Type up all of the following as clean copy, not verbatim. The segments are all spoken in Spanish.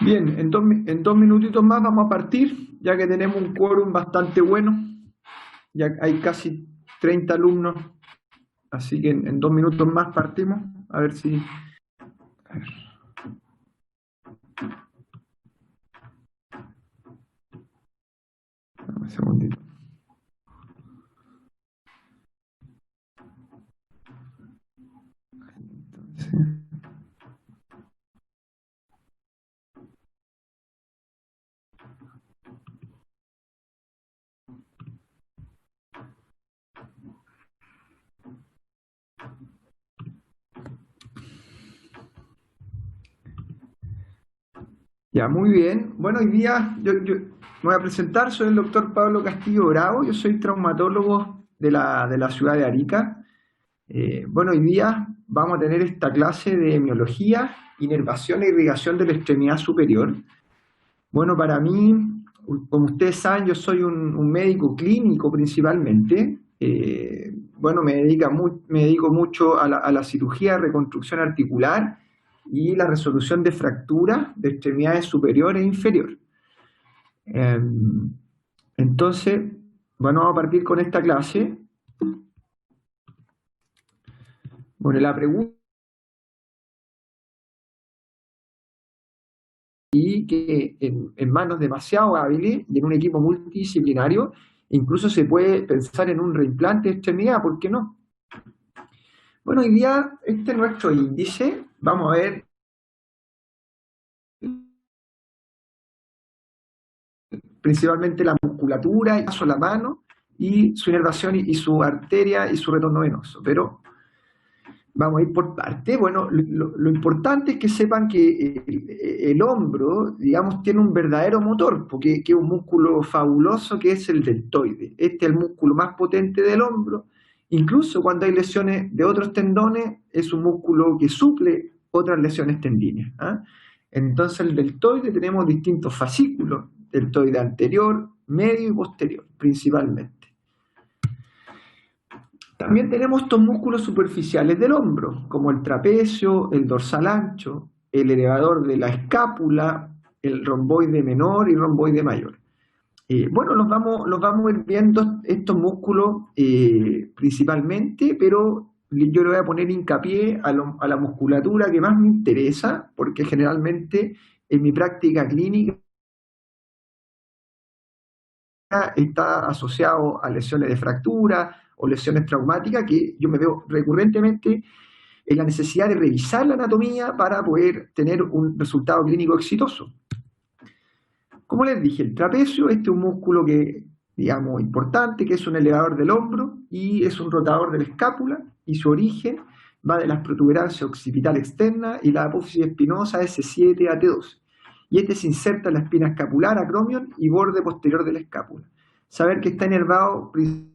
Bien, en 2 minutitos más vamos a partir, ya que tenemos un quórum bastante bueno. Ya hay casi 30 alumnos, así que en 2 minutos más partimos. A ver si... A ver, un segundito. Entonces, ya, muy bien. Bueno, hoy día yo me voy a presentar, soy el doctor Pablo Castillo Bravo, yo soy traumatólogo de la ciudad de Arica. Bueno, hoy día vamos a tener esta clase de miología, inervación e irrigación de la extremidad superior. Bueno, para mí, como ustedes saben, yo soy un médico clínico principalmente. Bueno, me dedico mucho a la cirugía de reconstrucción articular y la resolución de fracturas de extremidades superior e inferior. Eh, entonces, bueno, vamos a partir con esta clase. Bueno, la pregunta y que en manos demasiado hábiles y en un equipo multidisciplinario, incluso se puede pensar en un reimplante de extremidad, ¿por qué no? Bueno, hoy día este es nuestro índice, vamos a ver principalmente la musculatura, el paso a la mano y su inervación y su arteria y su retorno venoso, pero vamos a ir por parte. Bueno, lo importante es que sepan que el hombro, digamos, tiene un verdadero motor, porque que es un músculo fabuloso que es el deltoide. Este es el músculo más potente del hombro. Incluso cuando hay lesiones de otros tendones, es un músculo que suple otras lesiones tendíneas. ¿Ah? Entonces, el deltoide tenemos distintos fascículos, deltoide anterior, medio y posterior, principalmente. También tenemos estos músculos superficiales del hombro, como el trapecio, el dorsal ancho, el elevador de la escápula, el romboide menor y romboide mayor. Bueno, los vamos a ir viendo estos músculos principalmente, pero yo le voy a poner hincapié a la musculatura que más me interesa, porque generalmente en mi práctica clínica está asociado a lesiones de fractura o lesiones traumáticas que yo me veo recurrentemente en la necesidad de revisar la anatomía para poder tener un resultado clínico exitoso. Como les dije, el trapecio, este es un músculo que, digamos, importante, que es un elevador del hombro y es un rotador de la escápula, y su origen va de las protuberancias occipital externa y la apófisis espinosa S7 a T2. Y este se inserta en la espina escapular, acromion y borde posterior de la escápula. Saber que está inervado principalmente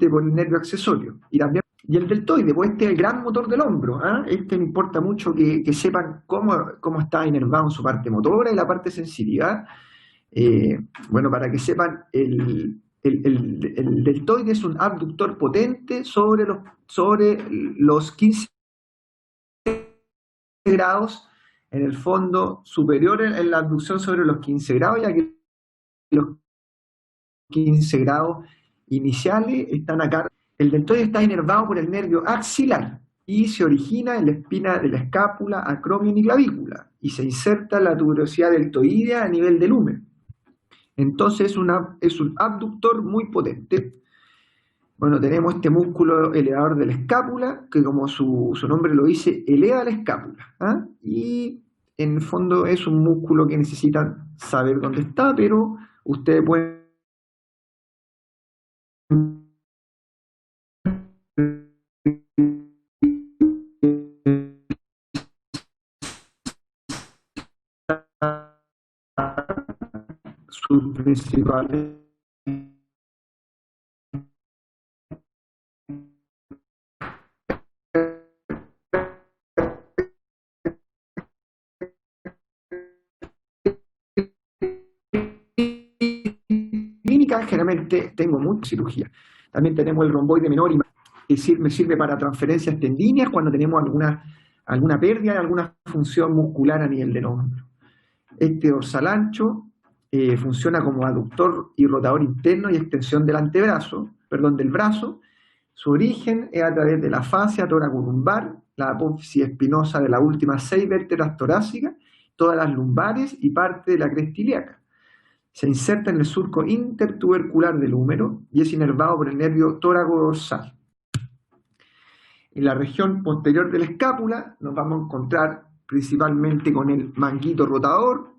por el nervio accesorio y también y el deltoide, pues este es el gran motor del hombro. ¿Ah? Este me importa mucho que sepan cómo está inervado en su parte motora y la parte sensitiva. Bueno, para que sepan, el deltoide es un abductor potente sobre los 15 grados, en el fondo superior en la abducción sobre los 15 grados, ya que los 15 grados iniciales están acá. El deltoide está inervado por el nervio axilar y se origina en la espina de la escápula, acromion y clavícula y se inserta en la tuberosidad deltoidea a nivel del húmero. Entonces es un abductor muy potente. Bueno, tenemos este músculo elevador de la escápula, que como su nombre lo dice, eleva la escápula. ¿Ah? Y en el fondo es un músculo que necesitan saber dónde está, pero ustedes pueden sus principales clínicas. Generalmente tengo mucha cirugía. También tenemos el romboide menor y me sirve para transferencias tendíneas cuando tenemos alguna pérdida de alguna función muscular a nivel del hombro. Este dorsal ancho funciona como aductor y rotador interno y extensión del antebrazo, perdón, del brazo. Su origen es a través de la fascia toracolumbar, la apófisis espinosa de las últimas 6 vértebras torácicas, todas las lumbares y parte de la cresta ilíaca. Se inserta en el surco intertubercular del húmero y es inervado por el nervio tóraco-dorsal. En la región posterior de la escápula nos vamos a encontrar principalmente con el manguito rotador,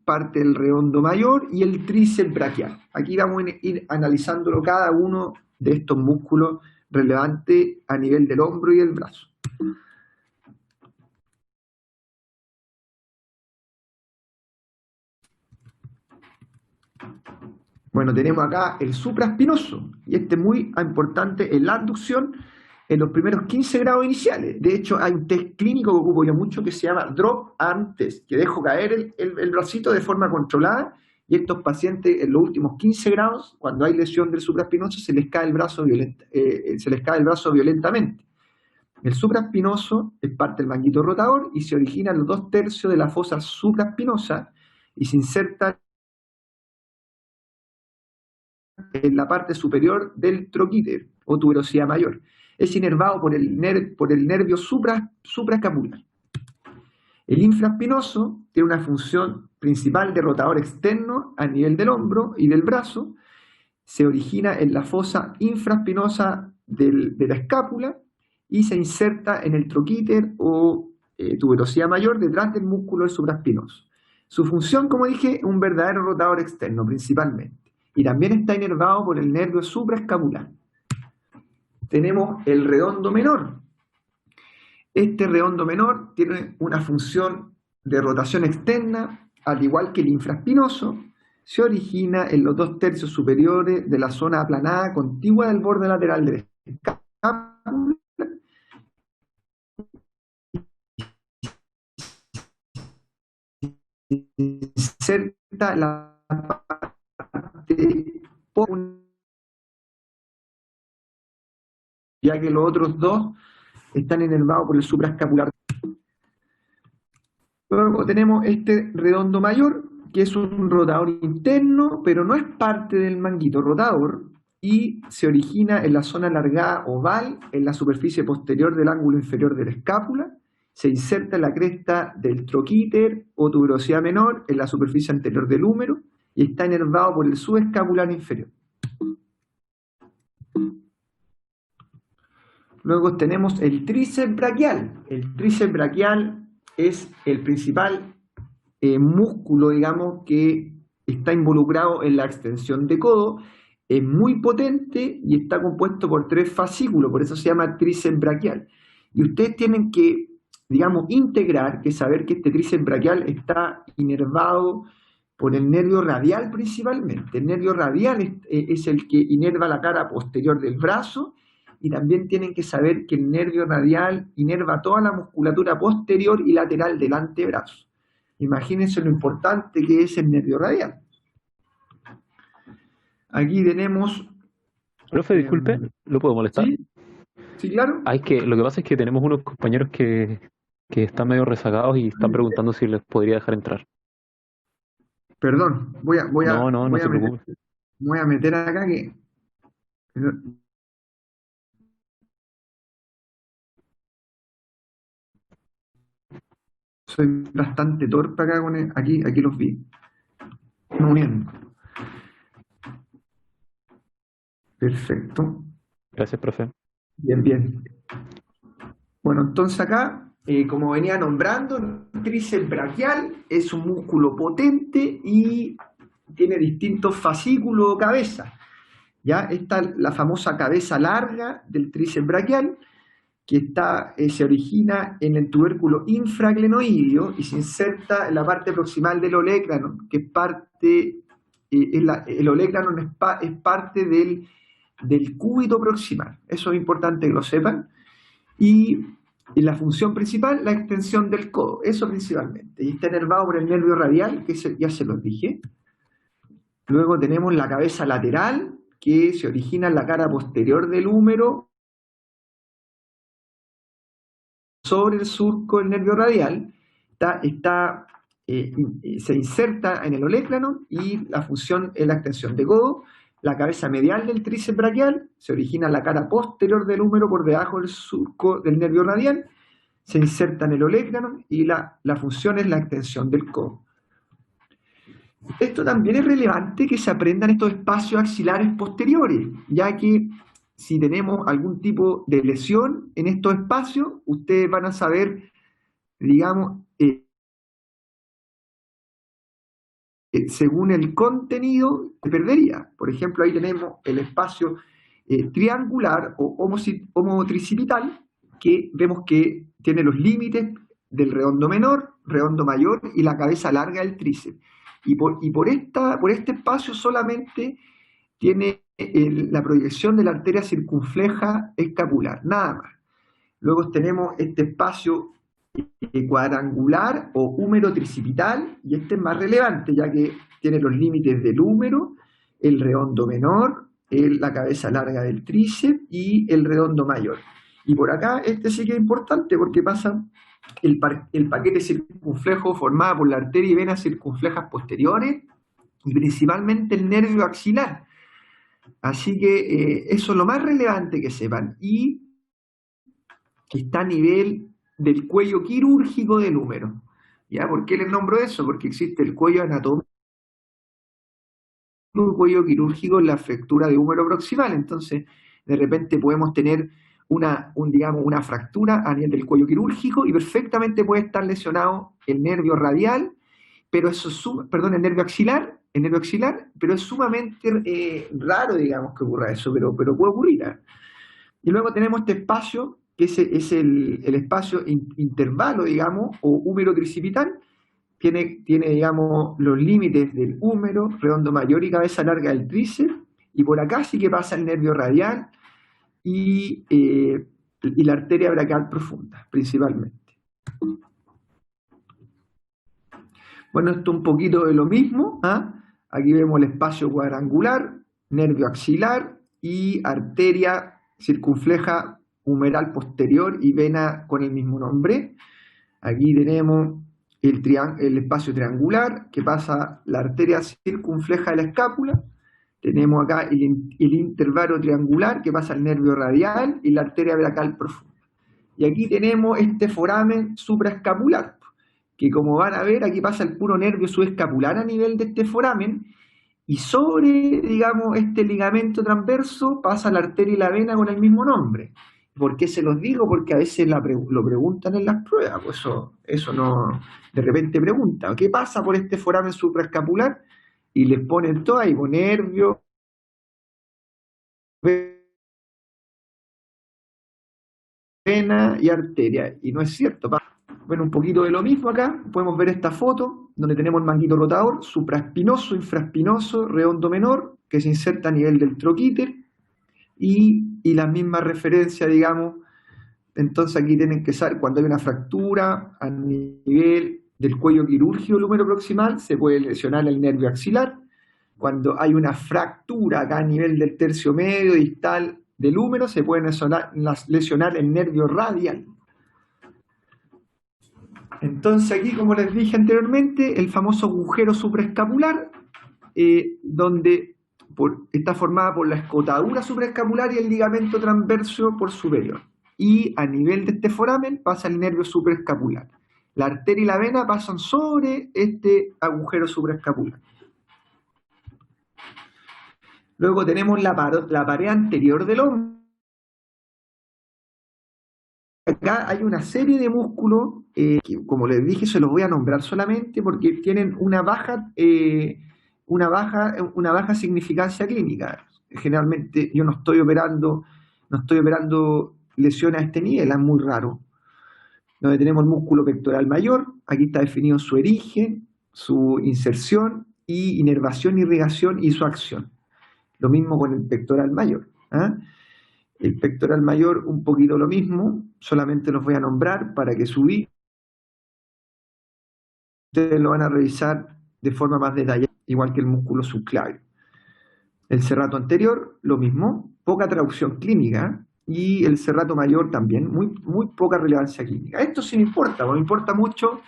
parte del redondo mayor y el tríceps braquial. Aquí vamos a ir analizándolo cada uno de estos músculos relevantes a nivel del hombro y del brazo. Bueno, tenemos acá el supraespinoso, y este es muy importante en la abducción en los primeros 15 grados iniciales. De hecho, hay un test clínico que ocupo yo mucho que se llama Drop Arm Test, que dejo caer el bracito de forma controlada, y estos pacientes en los últimos 15 grados, cuando hay lesión del supraespinoso, se les cae el brazo violentamente. El supraespinoso es parte del manguito rotador y se origina en los 2/3 de la fosa supraespinosa y se inserta en la parte superior del troquíter o tuberosidad mayor. Es inervado por el nervio supraescapular. El infraespinoso tiene una función principal de rotador externo a nivel del hombro y del brazo. Se origina en la fosa infraespinosa de la escápula y se inserta en el troquíter o tuberosidad mayor detrás del músculo supraespinoso. Su función, como dije, es un verdadero rotador externo principalmente. Y también está inervado por el nervio supraescapular. Tenemos el redondo menor. Este redondo menor tiene una función de rotación externa, al igual que el infraespinoso. Se origina en los 2/3 superiores de la zona aplanada contigua del borde lateral de la escápula. Inserta la ya que los otros dos están inervados por el supraescapular. Luego tenemos este redondo mayor, que es un rotador interno, pero no es parte del manguito rotador, y se origina en la zona alargada oval, en la superficie posterior del ángulo inferior de la escápula. Se inserta en la cresta del troquíter o tuberosidad menor, en la superficie anterior del húmero, y está inervado por el subescapular inferior. Luego tenemos el tríceps braquial. El tríceps braquial es el principal músculo, digamos, que está involucrado en la extensión de codo. Es muy potente y está compuesto por 3 fascículos, por eso se llama tríceps braquial. Y ustedes tienen que, digamos, integrar, que saber que este tríceps braquial está inervado por el nervio radial principalmente. El nervio radial es el que inerva la cara posterior del brazo, y también tienen que saber que el nervio radial inerva toda la musculatura posterior y lateral del antebrazo. Imagínense lo importante que es el nervio radial. Aquí tenemos... Profe, disculpe, ¿lo puedo molestar? ¿Sí? Sí, claro. Lo que pasa es que tenemos unos compañeros que están medio rezagados y están preguntando si les podría dejar entrar. Perdón, voy a meter acá que... Soy bastante torpe acá con aquí los vi. Muy bien. Perfecto. Gracias, profe. Bien, bien. Bueno, entonces acá, como venía nombrando, el tríceps braquial es un músculo potente y tiene distintos fascículos o cabezas. Ya está la famosa cabeza larga del tríceps braquial, que se origina en el tubérculo infraclenoideo y se inserta en la parte proximal del olecranon, que es parte, el olecranon es parte del cúbito proximal. Eso es importante que lo sepan. Y la función principal, la extensión del codo, eso principalmente. Y está inervado por el nervio radial, que ya se los dije. Luego tenemos la cabeza lateral, que se origina en la cara posterior del húmero, sobre el surco del nervio radial, se inserta en el olecranon y la función es la extensión de codo. La cabeza medial del tríceps braquial se origina en la cara posterior del húmero por debajo del surco del nervio radial, se inserta en el olecranon y la función es la extensión del codo. Esto también es relevante que se aprendan estos espacios axilares posteriores, ya que si tenemos algún tipo de lesión en estos espacios, ustedes van a saber, digamos, según el contenido, se perdería. Por ejemplo, ahí tenemos el espacio triangular o homotricipital, que vemos que tiene los límites del redondo menor, redondo mayor y la cabeza larga del tríceps. Y por este espacio solamente tiene la proyección de la arteria circunfleja escapular, nada más. Luego tenemos este espacio cuadrangular o húmero tricipital, y este es más relevante ya que tiene los límites del húmero, el redondo menor, la cabeza larga del tríceps y el redondo mayor. Y por acá este sí que es importante porque pasa el paquete circunflejo formado por la arteria y venas circunflejas posteriores y principalmente el nervio axilar. Así que eso es lo más relevante que sepan. Y está a nivel del cuello quirúrgico del húmero. ¿Ya? ¿Por qué les nombro eso? Porque existe el cuello anatómico y el cuello quirúrgico en la fractura de húmero proximal. Entonces, de repente podemos tener digamos, una fractura a nivel del cuello quirúrgico y perfectamente puede estar lesionado el nervio radial, pero eso el nervio axilar, pero es sumamente raro, digamos, que ocurra eso, pero puede ocurrir. ¿Eh? Y luego tenemos este espacio, que es el espacio intervalo, digamos, o húmero tricipital, tiene, digamos, los límites del húmero, redondo mayor y cabeza larga del tríceps, y por acá sí que pasa el nervio radial y la arteria braquial profunda, principalmente. Bueno, esto un poquito de lo mismo. ¿Ah? Aquí vemos el espacio cuadrangular, nervio axilar y arteria circunfleja humeral posterior y vena con el mismo nombre. Aquí tenemos el espacio triangular que pasa la arteria circunfleja de la escápula. Tenemos acá el intervalo triangular que pasa el nervio radial y la arteria braquial profunda. Y aquí tenemos este foramen supraescapular, que como van a ver, aquí pasa el puro nervio subescapular a nivel de este foramen, y sobre, digamos, este ligamento transverso pasa la arteria y la vena con el mismo nombre. ¿Por qué se los digo? Porque a veces lo preguntan en las pruebas, pues eso no, de repente preguntan, ¿qué pasa por este foramen supraescapular? Y les ponen todo ahí, con nervio, vena y arteria, y no es cierto. Bueno, un poquito de lo mismo acá, podemos ver esta foto, donde tenemos el manguito rotador, supraespinoso, infraespinoso, redondo menor, que se inserta a nivel del troquíter, y la misma referencia, digamos. Entonces aquí tienen que saber, cuando hay una fractura a nivel del cuello quirúrgico del húmero proximal, se puede lesionar el nervio axilar. Cuando hay una fractura acá a nivel del tercio medio distal del húmero, se puede lesionar el nervio radial. Entonces aquí, como les dije anteriormente, el famoso agujero supraescapular, donde está formada por la escotadura supraescapular y el ligamento transverso por superior. Y a nivel de este foramen pasa el nervio supraescapular. La arteria y la vena pasan sobre este agujero supraescapular. Luego tenemos la pared anterior del hombro. Acá hay una serie de músculos que, como les dije, se los voy a nombrar solamente porque tienen una baja significancia clínica. Generalmente yo no estoy operando lesiones a este nivel, es muy raro. Donde tenemos el músculo pectoral mayor, aquí está definido su origen, su inserción y inervación, irrigación y su acción. Lo mismo con el pectoral mayor. ¿Ah? El pectoral mayor un poquito lo mismo, solamente los voy a nombrar para que ustedes lo van a revisar de forma más detallada, igual que el músculo subclavio. El serrato anterior, lo mismo, poca traducción clínica, y el serrato mayor también, muy poca relevancia clínica. Esto sí me importa, porque me importa mucho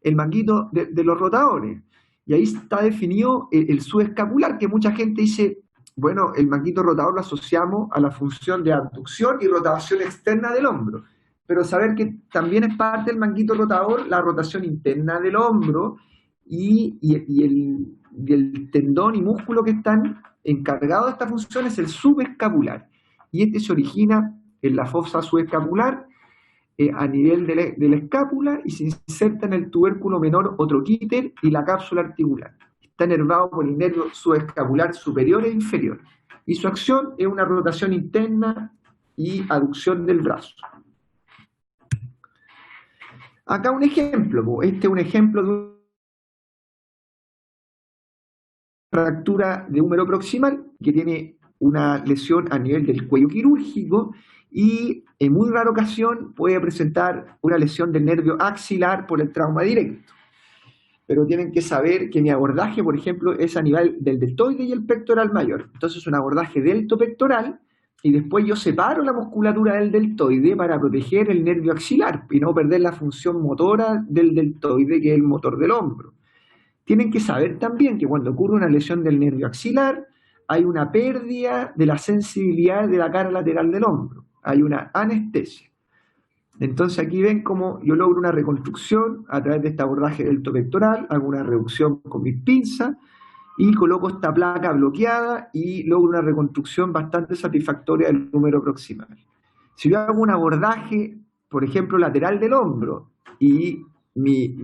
el manguito de los rotadores. Y ahí está definido el subescapular, que mucha gente dice, bueno, el manguito rotador lo asociamos a la función de abducción y rotación externa del hombro. Pero saber que también es parte del manguito rotador la rotación interna del hombro y el tendón y músculo que están encargados de esta función es el subescapular. Y este se origina en la fosa subescapular a nivel de la escápula y se inserta en el tubérculo menor o troquíter y la cápsula articular. Está inervado por el nervio subescapular superior e inferior. Y su acción es una rotación interna y aducción del brazo. Acá un ejemplo, este es un ejemplo de una fractura de húmero proximal que tiene una lesión a nivel del cuello quirúrgico y en muy rara ocasión puede presentar una lesión del nervio axilar por el trauma directo. Pero tienen que saber que mi abordaje, por ejemplo, es a nivel del deltoide y el pectoral mayor. Entonces un abordaje deltopectoral y después yo separo la musculatura del deltoide para proteger el nervio axilar y no perder la función motora del deltoide, que es el motor del hombro. Tienen que saber también que cuando ocurre una lesión del nervio axilar, hay una pérdida de la sensibilidad de la cara lateral del hombro. Hay una anestesia. Entonces aquí ven cómo yo logro una reconstrucción a través de este abordaje deltopectoral, hago una reducción con mis pinzas y coloco esta placa bloqueada y logro una reconstrucción bastante satisfactoria del húmero proximal. Si yo hago un abordaje, por ejemplo, lateral del hombro y mi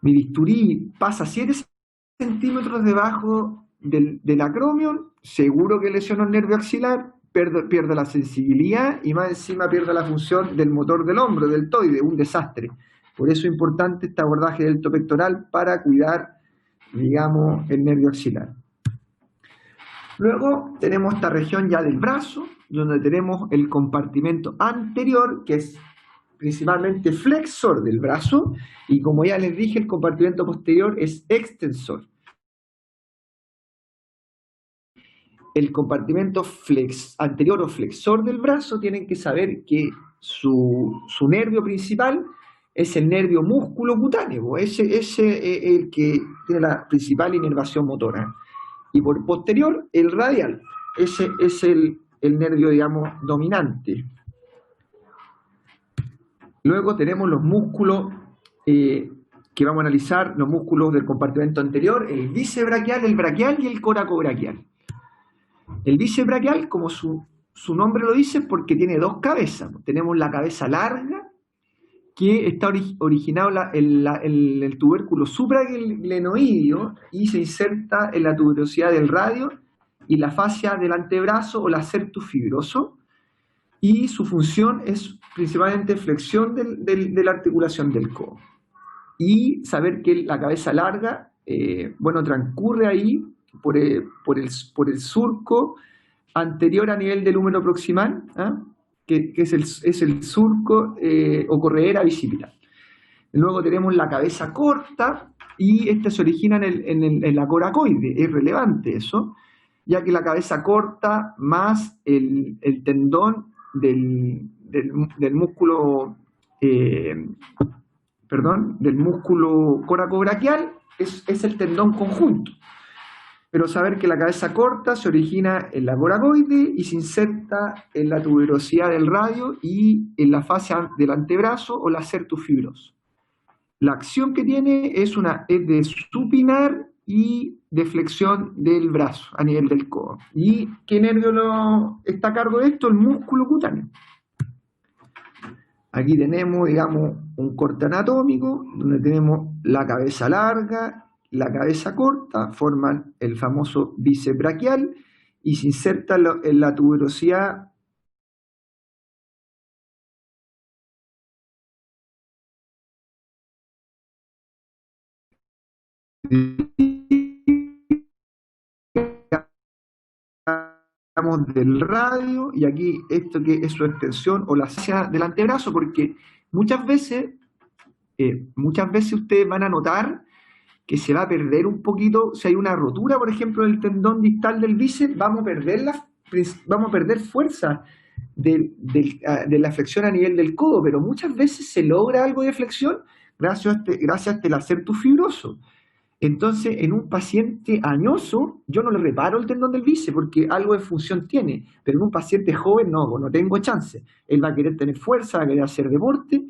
bisturí pasa 7 centímetros debajo del acromion, seguro que lesiono el nervio axilar, pierdo la sensibilidad y más encima pierdo la función del motor del hombro, del deltoide, un desastre. Por eso es importante este abordaje deltopectoral para cuidar, digamos, el nervio axilar. Luego tenemos esta región ya del brazo, donde tenemos el compartimento anterior, que es principalmente flexor del brazo, y como ya les dije, el compartimento posterior es extensor. El compartimento anterior o flexor del brazo tienen que saber que su nervio principal es el nervio músculo cutáneo, ese es el que tiene la principal inervación motora. Y por posterior, el radial, ese es el nervio, digamos, dominante. Luego tenemos los músculos que vamos a analizar, los músculos del compartimento anterior, el bicebraquial, el braquial y el coracobraquial. El bicebraquial, como su nombre lo dice, porque tiene dos cabezas. Tenemos la cabeza larga, que está originado en el tubérculo supraglenoideo y se inserta en la tuberosidad del radio y la fascia del antebrazo o la certus fibroso. Y su función es principalmente flexión de la articulación del codo. Y saber que la cabeza larga, transcurre ahí por el surco anterior a nivel del húmero proximal, que es el surco o corredera bicipital. Luego tenemos la cabeza corta y esta se origina en la coracoide. Es relevante eso, ya que la cabeza corta más el tendón del músculo del músculo coracobraquial es el tendón conjunto. Pero saber que la cabeza corta se origina en la coracoide y se inserta en la tuberosidad del radio y en la fascia del antebrazo o la certus fibrosa. La acción que tiene es de supinar y de flexión del brazo a nivel del codo. ¿Y qué nervio está a cargo de esto? El músculo cutáneo. Aquí tenemos, digamos, un corte anatómico donde tenemos la cabeza larga, la cabeza corta, forman el famoso bicebraquial y se inserta en la tuberosidad del radio, y aquí esto que es su extensión o la fascia del antebrazo, porque muchas veces ustedes van a notar que se va a perder un poquito, si hay una rotura, por ejemplo, del tendón distal del bíceps, vamos a perder vamos a perder fuerza de la flexión a nivel del codo, pero muchas veces se logra algo de flexión gracias a este lacertus fibroso. Entonces, en un paciente añoso, yo no le reparo el tendón del bíceps porque algo de función tiene, pero en un paciente joven no tengo chance. Él va a querer tener fuerza, va a querer hacer deporte,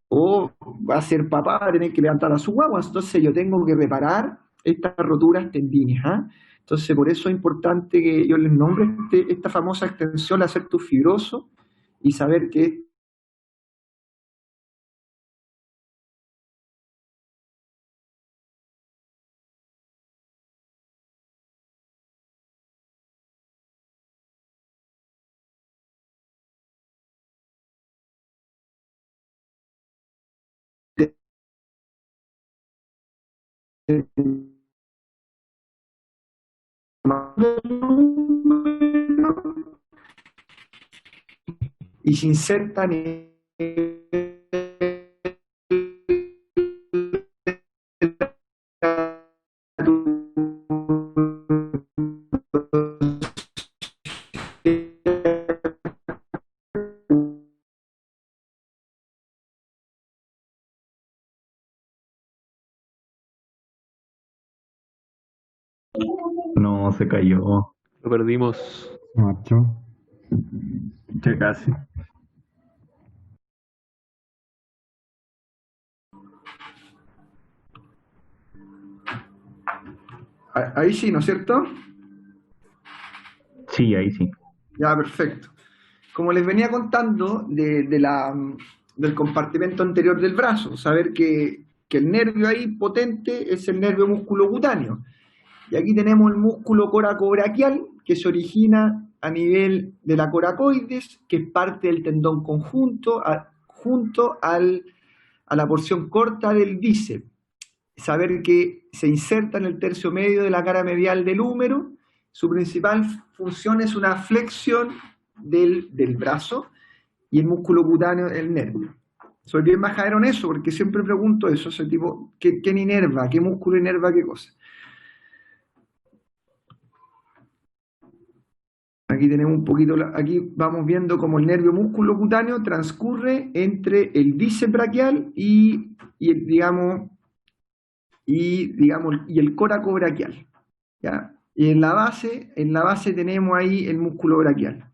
o va a ser papá, va a tener que levantar a su guagua, entonces yo tengo que reparar estas roturas tendinias. Entonces, por eso es importante que yo les nombre esta famosa extensión, lacertus fibroso, y saber que y se insertan en No, se cayó. Lo perdimos. Macho. Que casi. ahí sí, ¿no es cierto? Sí, ahí sí. Ya, perfecto. Como les venía contando del compartimento anterior del brazo, saber que el nervio ahí potente es el nervio musculocutáneo. Y aquí tenemos el músculo coracobraquial, que se origina a nivel de la coracoides, que es parte del tendón conjunto, junto a la porción corta del bíceps. Saber que se inserta en el tercio medio de la cara medial del húmero. Su principal función es una flexión del brazo y el músculo cutáneo del nervio. Soy bien majadero en eso porque siempre pregunto eso, ese tipo, ¿quién inerva? ¿Qué músculo inerva qué cosa? Aquí tenemos un poquito, aquí vamos viendo cómo el nervio músculo cutáneo transcurre entre el bíceps braquial y el coracobraquial, ¿ya? Y en la base tenemos ahí el músculo braquial.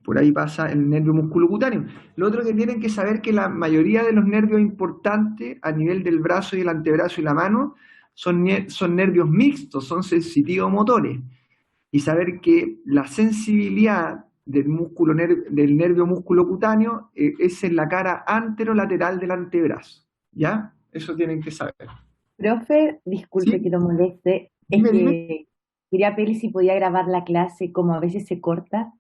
Por ahí pasa el nervio musculocutáneo. Lo otro que tienen que saber que la mayoría de los nervios importantes a nivel del brazo y el antebrazo y la mano son nervios mixtos, son sensitivos-motores. Y saber que la sensibilidad del nervio musculocutáneo es en la cara anterolateral del antebrazo. ¿Ya? Eso tienen que saber. Profe, disculpe ¿Sí? que lo moleste, es Dime. que quería pedir si podía grabar la clase, como a veces se corta.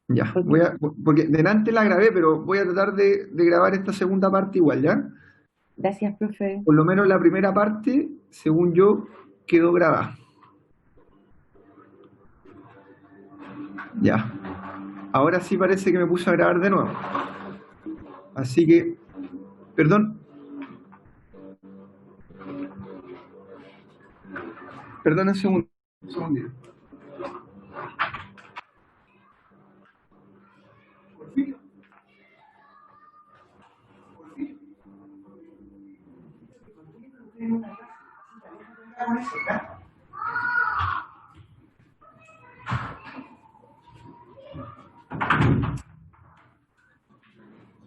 Ya, Porque- porque delante la grabé, pero voy a tratar de grabar esta segunda parte igual, ¿ya? Gracias, profe. Por lo menos la primera parte, según yo, quedó grabada. Ya. Ahora sí parece que me puse a grabar de nuevo. Así que, perdón. Perdón un segundo. Un segundito.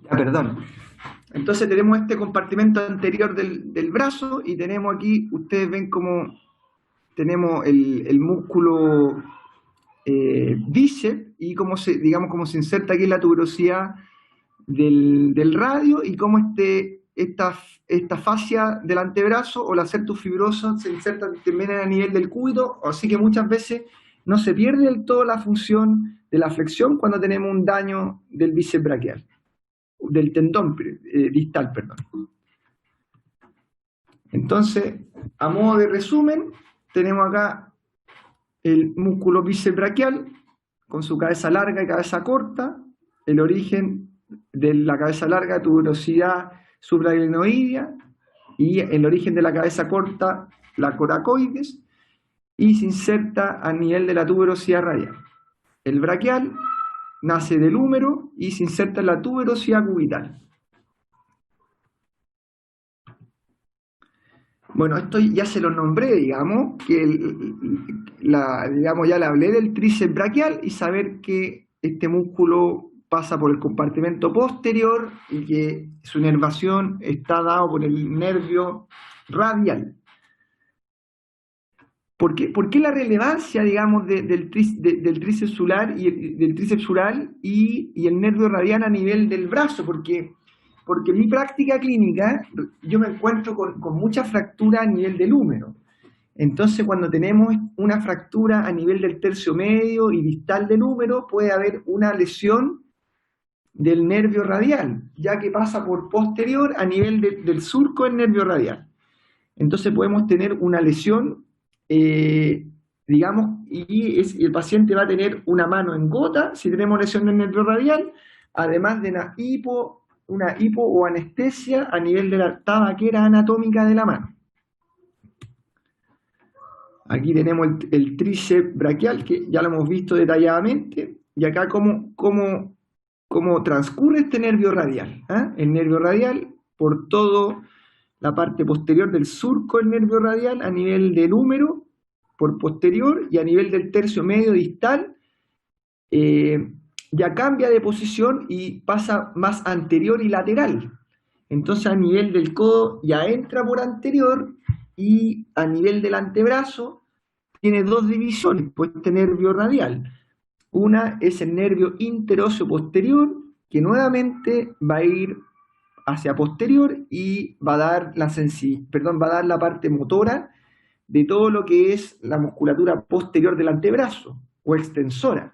Ya, perdón. Entonces tenemos este compartimento anterior del brazo y tenemos aquí, ustedes ven como tenemos el músculo bíceps y cómo se inserta aquí la tuberosidad del radio y cómo esta fascia del antebrazo o la lacertus fibrosa se inserta también a nivel del cúbito, así que muchas veces no se pierde del todo la función de la flexión cuando tenemos un daño del bíceps braquial, del tendón distal, perdón. Entonces, a modo de resumen, tenemos acá el músculo bíceps braquial con su cabeza larga y cabeza corta, el origen de la cabeza larga, tuberosidad supraglenoidea, y el origen de la cabeza corta, la coracoides, y se inserta a nivel de la tuberosidad radial. el braquial, nace del húmero y se inserta en la tuberosidad cubital. Bueno, esto ya se lo nombré, digamos, que digamos, ya le hablé del tríceps braquial y saber que este músculo pasa por el compartimento posterior y que su inervación está dado por el nervio radial. ¿Por qué la relevancia, digamos, del tríceps sural y el nervio radial a nivel del brazo? Porque en mi práctica clínica yo me encuentro con mucha fractura a nivel del húmero. Entonces, cuando tenemos una fractura a nivel del tercio medio y distal del húmero, puede haber una lesión del nervio radial, ya que pasa por posterior a nivel del surco del nervio radial. Entonces podemos tener una lesión, digamos, y el paciente va a tener una mano en gota si tenemos lesión del nervio radial, además de una hipo o anestesia a nivel de la tabaquera anatómica de la mano. Aquí tenemos el tríceps braquial, que ya lo hemos visto detalladamente, y acá cómo transcurre este nervio radial. El nervio radial por toda la parte posterior del surco del nervio radial a nivel del húmero, por posterior, y a nivel del tercio medio distal, ya cambia de posición y pasa más anterior y lateral. Entonces a nivel del codo ya entra por anterior y a nivel del antebrazo tiene dos divisiones por este nervio radial. Una es el nervio interóseo posterior, que nuevamente va a ir hacia posterior y va a dar la parte motora de todo lo que es la musculatura posterior del antebrazo o extensora.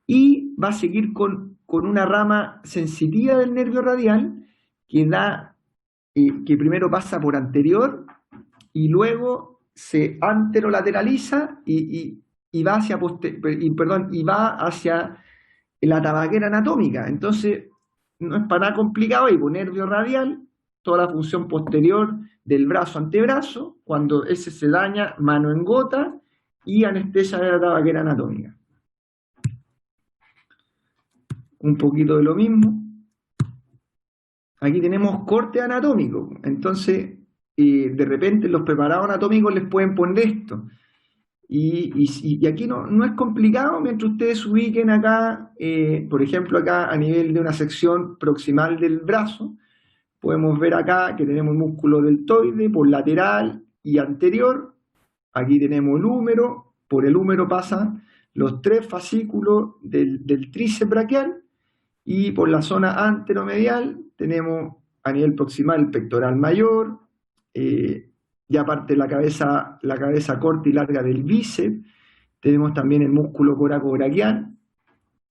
Y va a seguir con una rama sensitiva del nervio radial que primero pasa por anterior y luego se anterolateraliza y va hacia la tabaquera anatómica. Entonces, no es para nada complicado, y por nervio radial, toda la función posterior del brazo antebrazo, cuando ese se daña, mano en gota y anestesia de la tabaquera anatómica. Un poquito de lo mismo. Aquí tenemos corte anatómico. Entonces, de repente los preparados anatómicos les pueden poner esto. Y aquí no es complicado mientras ustedes se ubiquen acá, por ejemplo acá a nivel de una sección proximal del brazo, podemos ver acá que tenemos el músculo deltoide por lateral y anterior. Aquí tenemos el húmero, por el húmero pasan los tres fascículos del tríceps braquial, y por la zona anteromedial tenemos a nivel proximal el pectoral mayor, ya aparte la cabeza corta y larga del bíceps, tenemos también el músculo coracobraquial,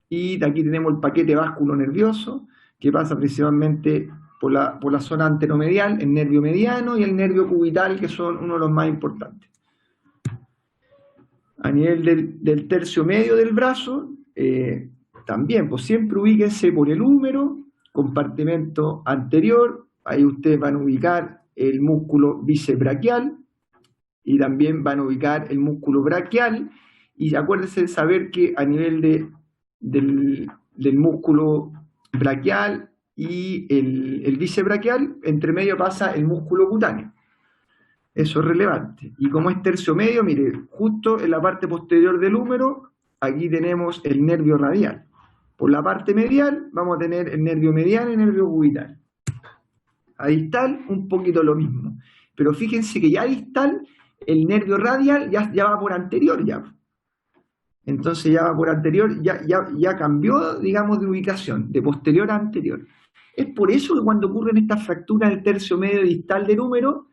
y de aquí tenemos el paquete básculo nervioso, que pasa principalmente por la zona anteromedial, el nervio mediano y el nervio cubital, que son uno de los más importantes. A nivel del tercio medio del brazo, también, pues siempre ubíquense por el húmero, compartimento anterior, ahí ustedes van a ubicar el músculo bíceps braquial y también van a ubicar el músculo braquial, y acuérdense de saber que a nivel del músculo braquial y el bíceps braquial, entre medio pasa el músculo cutáneo. Eso es relevante. Y como es tercio medio, mire, justo en la parte posterior del húmero, aquí tenemos el nervio radial. Por la parte medial vamos a tener el nervio mediano y el nervio cubital. A distal un poquito lo mismo. Pero fíjense que ya a distal el nervio radial ya va por anterior ya. Entonces ya va por anterior, ya cambió, digamos, de ubicación, de posterior a anterior. Es por eso que cuando ocurren estas fracturas del tercio medio distal del húmero,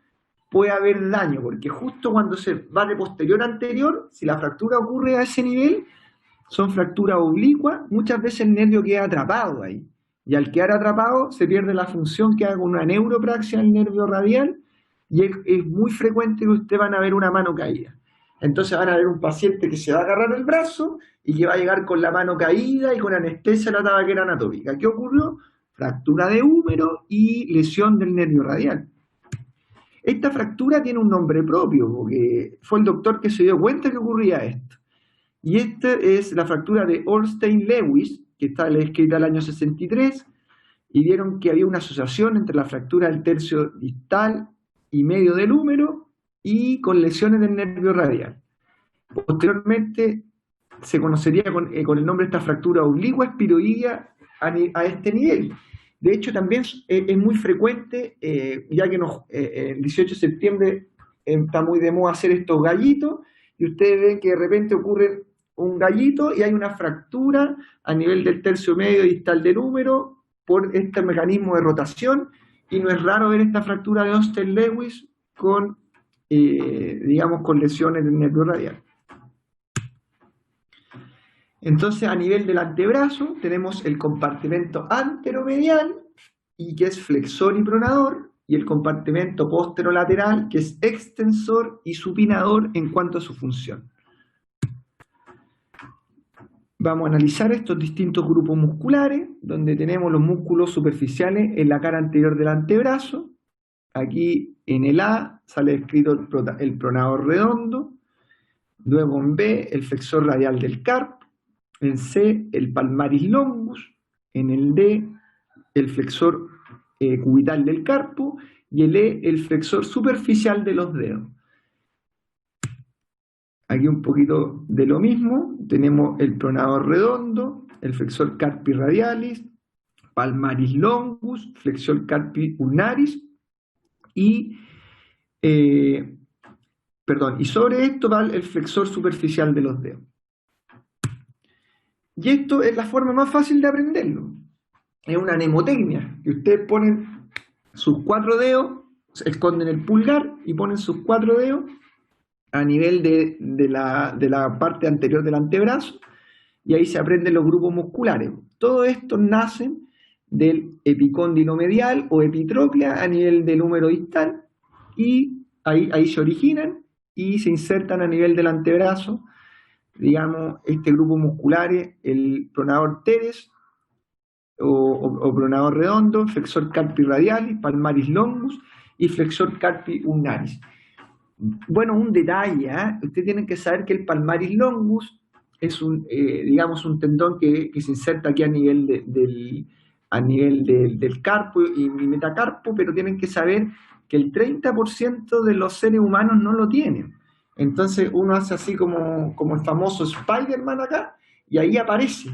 puede haber daño, porque justo cuando se va de posterior a anterior, si la fractura ocurre a ese nivel, son fracturas oblicuas, muchas veces el nervio queda atrapado ahí. Y al quedar atrapado se pierde la función que haga una neuropraxia en el nervio radial, y es muy frecuente que ustedes van a ver una mano caída. Entonces van a ver un paciente que se va a agarrar el brazo y que va a llegar con la mano caída y con anestesia en la tabaquera anatómica. ¿Qué ocurrió? Fractura de húmero y lesión del nervio radial. Esta fractura tiene un nombre propio, porque fue el doctor que se dio cuenta que ocurría esto. Y esta es la fractura de Ornstein-Lewis, que está escrita el año 63, y vieron que había una asociación entre la fractura del tercio distal y medio del húmero y con lesiones del nervio radial. Posteriormente se conocería con el nombre de esta fractura oblicua espiroidea a este nivel. De hecho, también es muy frecuente, ya que el 18 de septiembre está muy de moda hacer estos gallitos, y ustedes ven que de repente ocurre un gallito y hay una fractura a nivel del tercio medio distal del húmero por este mecanismo de rotación, y no es raro ver esta fractura de Ornstein-Lewis con, digamos, con lesiones del nervio radial. Entonces, a nivel del antebrazo, tenemos el compartimento anteromedial, y que es flexor y pronador, y el compartimento posterolateral, que es extensor y supinador en cuanto a su función. Vamos a analizar estos distintos grupos musculares, donde tenemos los músculos superficiales en la cara anterior del antebrazo. Aquí en el A sale escrito el pronador redondo, luego en B el flexor radial del carpo, en C el palmaris longus, en el D el flexor cubital del carpo, y el E el flexor superficial de los dedos. Aquí un poquito de lo mismo, tenemos el pronador redondo, el flexor carpi radialis, palmaris longus, flexor carpi ulnaris, y sobre esto va el flexor superficial de los dedos. Y esto es la forma más fácil de aprenderlo. Es una mnemotecnia, que ustedes ponen sus 4 dedos, esconden el pulgar y ponen sus 4 dedos a nivel de la parte anterior del antebrazo, y ahí se aprenden los grupos musculares. Todo esto nace del epicóndilo medial o epitróclea a nivel del húmero distal, y ahí se originan y se insertan a nivel del antebrazo, digamos, este grupo muscular, el pronador teres o pronador redondo, flexor carpi radialis, palmaris longus y flexor carpi ulnaris. Bueno, un detalle, ustedes tienen que saber que el palmaris longus es digamos, un tendón que se inserta aquí a nivel del carpo y metacarpo, pero tienen que saber que el 30% de los seres humanos no lo tienen. Entonces uno hace así como el famoso Spider-Man acá, y ahí aparece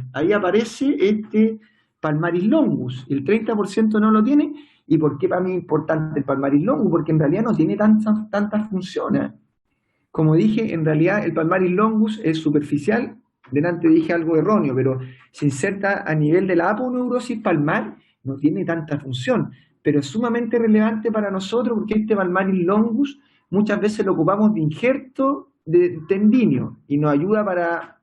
este palmaris longus. El 30% no lo tiene. ¿Y por qué para mí es importante el palmaris longus? Porque en realidad no tiene tantas funciones. Como dije, en realidad el palmaris longus es superficial. Delante dije algo erróneo, pero se inserta a nivel de la aponeurosis palmar, no tiene tanta función, pero es sumamente relevante para nosotros porque este palmaris longus muchas veces lo ocupamos de injerto de tendíneo y nos ayuda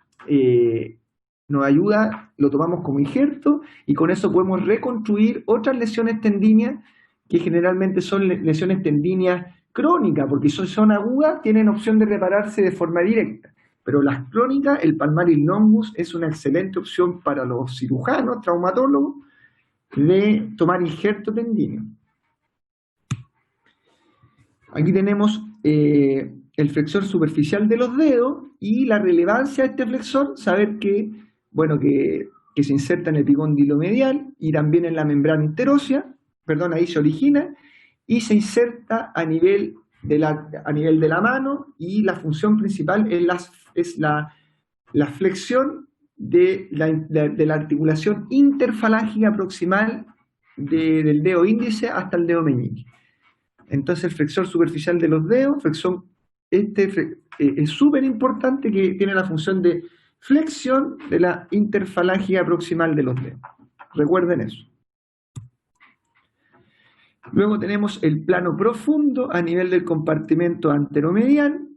lo tomamos como injerto, y con eso podemos reconstruir otras lesiones tendíneas que generalmente son lesiones tendíneas crónicas, porque son agudas, tienen opción de repararse de forma directa. Pero las crónicas, el palmaris longus es una excelente opción para los cirujanos, traumatólogos, de tomar injerto tendíneo. Aquí tenemos el flexor superficial de los dedos y la relevancia de este flexor, saber que se inserta en el epicóndilo medial y también en la membrana interósea, ahí se origina, y se inserta a nivel de la mano, y la función principal es la flexión de la articulación interfalángica proximal del dedo índice hasta el dedo meñique. Entonces el flexor superficial de los dedos, es súper importante, que tiene la función de flexión de la interfalángica proximal de los dedos. Recuerden eso. Luego tenemos el plano profundo a nivel del compartimento anteromedial,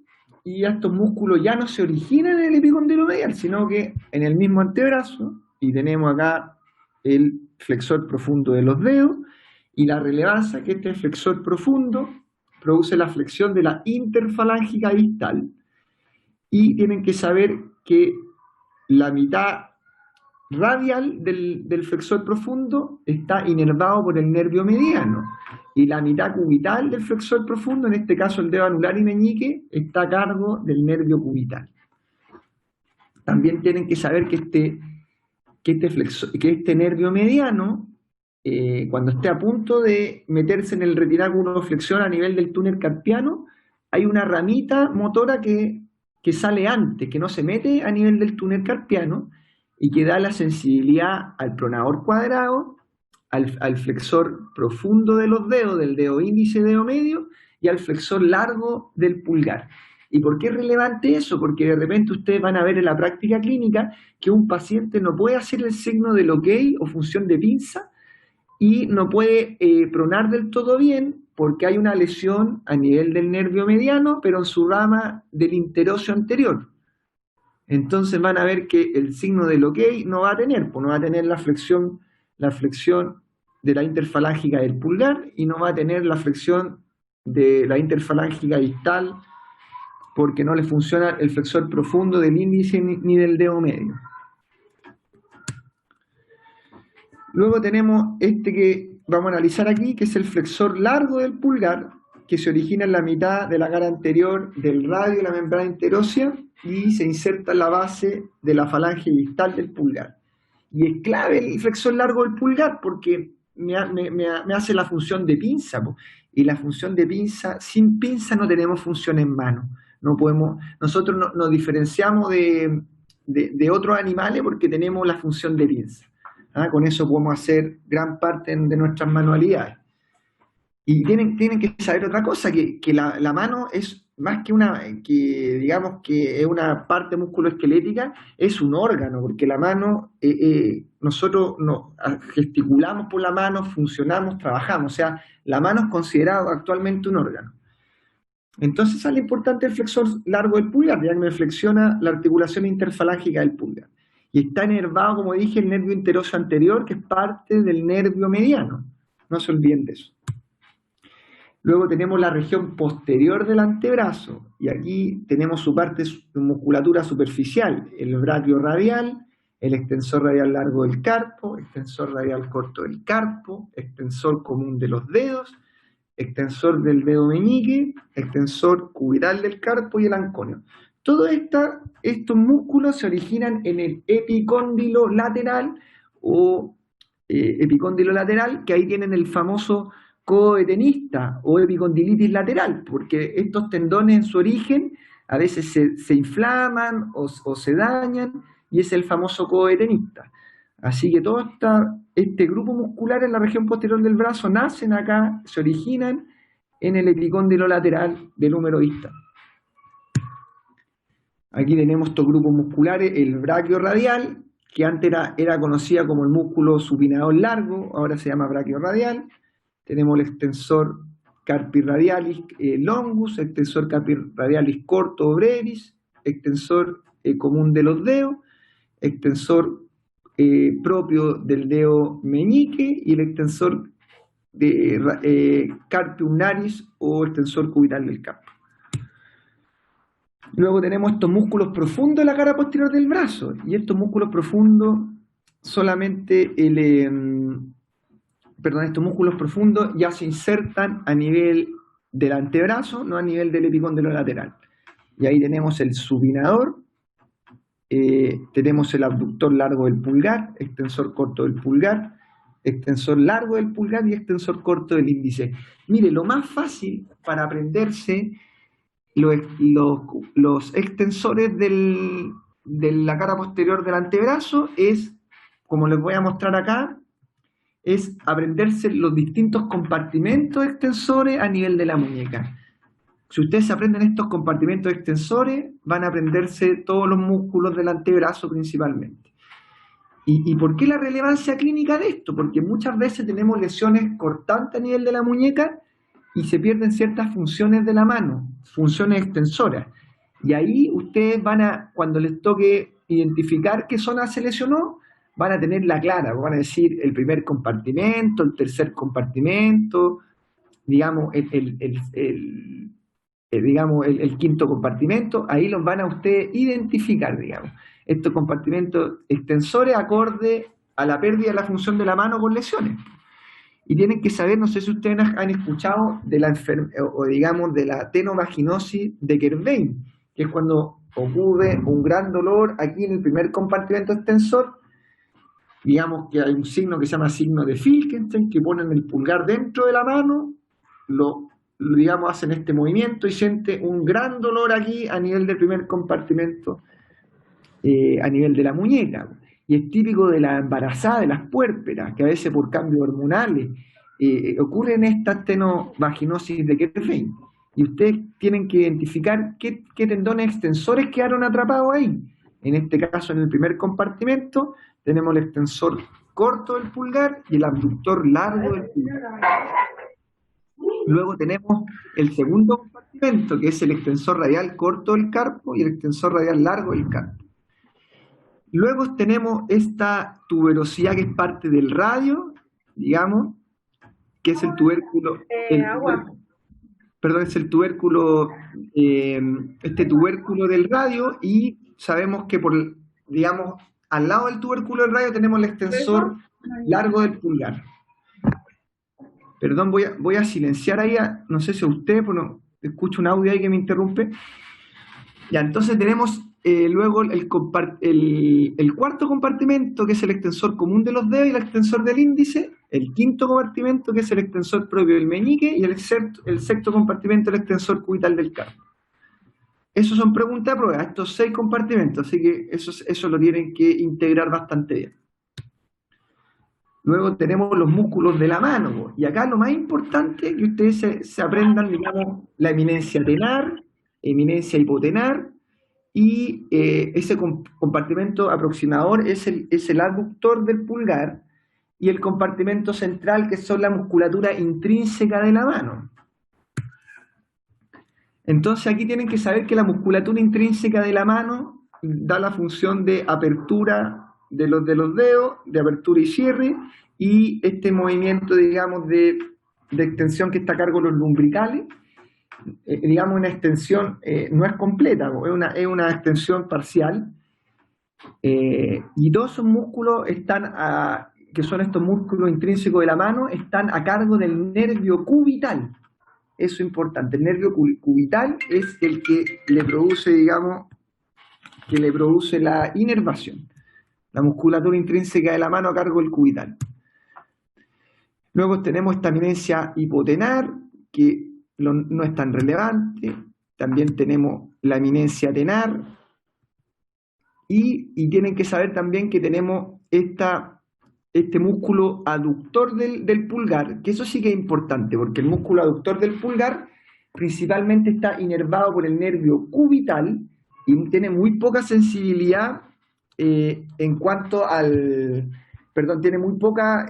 y estos músculos ya no se originan en el epicóndilo medial, sino que en el mismo antebrazo, y tenemos acá el flexor profundo de los dedos, y la relevancia que este flexor profundo produce la flexión de la interfalángica distal, y tienen que saber que la mitad radial del flexor profundo está inervado por el nervio mediano, y la mitad cubital del flexor profundo, en este caso el dedo anular y meñique, está a cargo del nervio cubital. también tienen que saber que este nervio mediano, cuando esté a punto de meterse en el retiráculo flexor a nivel del túnel carpiano, hay una ramita motora que sale antes, que no se mete a nivel del túnel carpiano y que da la sensibilidad al pronador cuadrado, al flexor profundo de los dedos, del dedo índice y dedo medio, y al flexor largo del pulgar. ¿Y por qué es relevante eso? Porque de repente ustedes van a ver en la práctica clínica que un paciente no puede hacer el signo del OK o función de pinza y no puede pronar del todo bien porque hay una lesión a nivel del nervio mediano, pero en su rama del interóseo anterior. Entonces van a ver que el signo del OK no va a tener, pues no va a tener la flexión de la interfalángica del pulgar y no va a tener la flexión de la interfalángica distal porque no le funciona el flexor profundo del índice ni del dedo medio. Luego tenemos este que vamos a analizar aquí, que es el flexor largo del pulgar, que se origina en la mitad de la cara anterior del radio de la membrana interósea y se inserta en la base de la falange distal del pulgar. Y es clave el flexor largo del pulgar porque me hace la función de pinza, y la función de pinza, sin pinza no tenemos función en mano. No podemos, nosotros nos diferenciamos de otros animales porque tenemos la función de pinza. Con eso podemos hacer gran parte de nuestras manualidades. Y tienen que saber otra cosa, que la mano es más digamos que es una parte musculoesquelética, es un órgano, porque la mano, nosotros gesticulamos por la mano, funcionamos, trabajamos, o sea, la mano es considerada actualmente un órgano. Entonces sale importante el flexor largo del pulgar, ya que me flexiona la articulación interfalángica del pulgar. Y está inervado, como dije, el nervio interóseo anterior, que es parte del nervio mediano. No se olviden de eso. Luego tenemos la región posterior del antebrazo, y aquí tenemos su parte de musculatura superficial, el bráqueo radial, el extensor radial largo del carpo, extensor radial corto del carpo, extensor común de los dedos, extensor del dedo meñique, extensor cubital del carpo y el anconio. Todos estos músculos se originan en el epicóndilo lateral que ahí tienen el famoso codo de tenista o epicondilitis lateral, porque estos tendones en su origen a veces se inflaman o se dañan y es el famoso codo de tenista. Así que todo este grupo muscular en la región posterior del brazo nacen acá, se originan en el epicóndilo lateral del húmero distal. Aquí tenemos estos grupos musculares, el bráqueo radial, que antes era conocida como el músculo supinador largo, ahora se llama bráqueo radial. Tenemos el extensor carpi radialis longus, extensor carpi radialis corto o brevis, extensor común de los dedos, extensor propio del dedo meñique y el extensor de carpi ulnaris o extensor cubital del carpo. Luego tenemos estos músculos profundos de la cara posterior del brazo, y estos músculos profundos estos músculos profundos ya se insertan a nivel del antebrazo, no a nivel del epicóndilo lateral. Y ahí tenemos el supinador, tenemos el abductor largo del pulgar, extensor corto del pulgar, extensor largo del pulgar y extensor corto del índice. Mire, lo más fácil para aprenderse los extensores de la cara posterior del antebrazo es, como les voy a mostrar acá, es aprenderse los distintos compartimentos extensores a nivel de la muñeca. Si ustedes aprenden estos compartimentos extensores, van a aprenderse todos los músculos del antebrazo principalmente. ¿Y por qué la relevancia clínica de esto? Porque muchas veces tenemos lesiones cortantes a nivel de la muñeca y se pierden ciertas funciones de la mano, funciones extensoras. Y ahí ustedes cuando les toque identificar qué zona se lesionó, van a tenerla clara, van a decir el primer compartimento, el tercer compartimento, digamos, el quinto compartimento, ahí los van a ustedes identificar, digamos, estos compartimentos extensores acorde a la pérdida de la función de la mano con lesiones. Y tienen que saber, no sé si ustedes han escuchado de la tenovaginosis de Kerbein, que es cuando ocurre un gran dolor aquí en el primer compartimento extensor. Digamos que hay un signo que se llama signo de Filkenstein, que ponen el pulgar dentro de la mano, digamos, hacen este movimiento y siente un gran dolor aquí a nivel del primer compartimento, a nivel de la muñeca. Y es típico de la embarazada, de las puérperas, que a veces por cambios hormonales ocurren esta astenovaginosis de Kerfein. Y ustedes tienen que identificar qué tendones extensores quedaron atrapados ahí. En este caso, en el primer compartimento, tenemos el extensor corto del pulgar y el abductor largo del pulgar. Luego tenemos el segundo compartimento, que es el extensor radial corto del carpo y el extensor radial largo del carpo. Luego tenemos esta tuberosidad que es parte del radio, digamos, que es el tubérculo, es el tubérculo, este tubérculo del radio, y sabemos que digamos, al lado del tubérculo del radio tenemos el extensor largo del pulgar. Perdón, voy a silenciar ahí, no sé si a usted, bueno, escucho un audio ahí que me interrumpe. Ya, entonces tenemos luego el cuarto compartimento, que es el extensor común de los dedos y el extensor del índice, el quinto compartimento, que es el extensor propio del meñique, y el sexto compartimento, el extensor cubital del carpo. Esos son preguntas de prueba, estos 6 compartimentos, así que eso lo tienen que integrar bastante bien. Luego tenemos los músculos de la mano, y acá lo más importante es que ustedes se aprendan, digamos, la eminencia tenar, eminencia hipotenar, y ese compartimento aproximador es el abductor del pulgar, y el compartimento central, que son la musculatura intrínseca de la mano. Entonces aquí tienen que saber que la musculatura intrínseca de la mano da la función de apertura de los dedos, de apertura y cierre, y este movimiento, digamos, de extensión que está a cargo de los lumbricales, digamos, una extensión no es completa, es una extensión parcial, y todos esos músculos que son estos músculos intrínsecos de la mano, están a cargo del nervio cubital. Eso es importante, el nervio cubital es el que le produce, digamos, la inervación. La musculatura intrínseca de la mano a cargo del cubital. Luego tenemos esta eminencia hipotenar, que no es tan relevante. También tenemos la eminencia tenar. Y tienen que saber también que tenemos este músculo aductor del pulgar, que eso sí que es importante, porque el músculo aductor del pulgar principalmente está inervado por el nervio cubital y tiene muy poca sensibilidad en cuanto tiene muy poca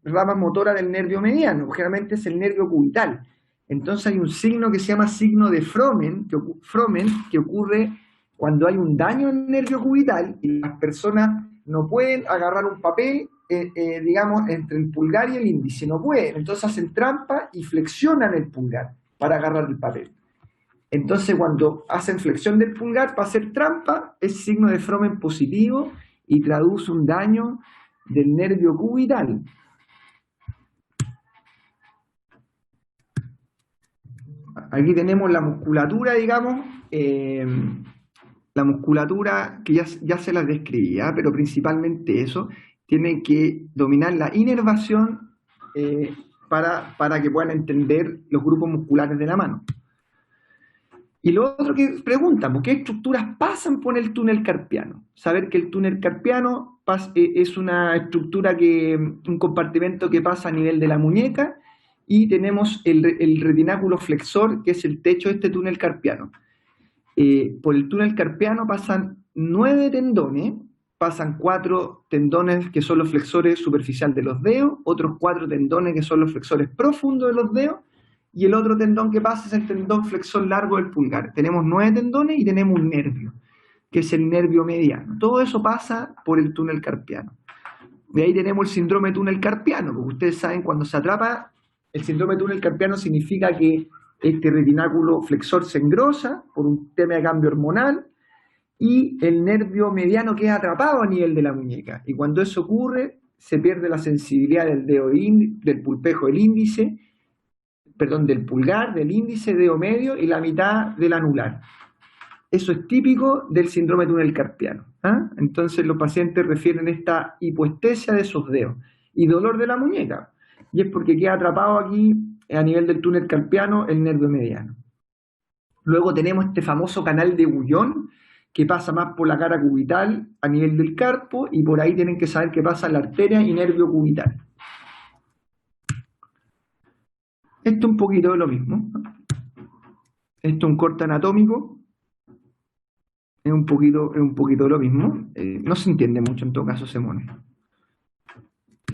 rama motora del nervio mediano, generalmente es el nervio cubital. Entonces hay un signo que se llama signo de Fromen, que ocurre cuando hay un daño en el nervio cubital y las personas no pueden agarrar un papel, digamos, entre el pulgar y el índice, no pueden. Entonces hacen trampa y flexionan el pulgar para agarrar el papel. Entonces cuando hacen flexión del pulgar para hacer trampa, es signo de Fromen positivo y traduce un daño del nervio cubital. Aquí tenemos la musculatura, digamos, la musculatura que ya se las describía, pero principalmente eso, tienen que dominar la inervación para que puedan entender los grupos musculares de la mano. Y lo otro que preguntan, ¿qué estructuras pasan por el túnel carpiano? Saber que el túnel carpiano es una estructura un compartimento que pasa a nivel de la muñeca, y tenemos el retináculo flexor, que es el techo de este túnel carpiano. Por el túnel carpiano pasan 9 tendones, pasan 4 tendones que son los flexores superficiales de los dedos, otros 4 tendones que son los flexores profundos de los dedos, y el otro tendón que pasa es el tendón flexor largo del pulgar. Tenemos 9 tendones y tenemos un nervio, que es el nervio mediano. Todo eso pasa por el túnel carpiano. De ahí tenemos el síndrome túnel carpiano, porque ustedes saben, cuando se atrapa, el síndrome túnel carpiano significa que este retináculo flexor se engrosa por un tema de cambio hormonal y el nervio mediano queda atrapado a nivel de la muñeca. Y cuando eso ocurre, se pierde la sensibilidad del pulpejo del índice, del pulgar, del índice, dedo medio y la mitad del anular. Eso es típico del síndrome de túnel carpiano. ¿Ah? Entonces los pacientes refieren esta hipoestesia de esos dedos y dolor de la muñeca. Y es porque queda atrapado aquí, a nivel del túnel carpiano, el nervio mediano. Luego tenemos este famoso canal de Gullón, que pasa más por la cara cubital a nivel del carpo, y por ahí tienen que saber qué pasa en la arteria y nervio cubital. Esto es un poquito de lo mismo. Esto es un corte anatómico. Es un poquito de lo mismo. No se entiende mucho en todo caso, Simone.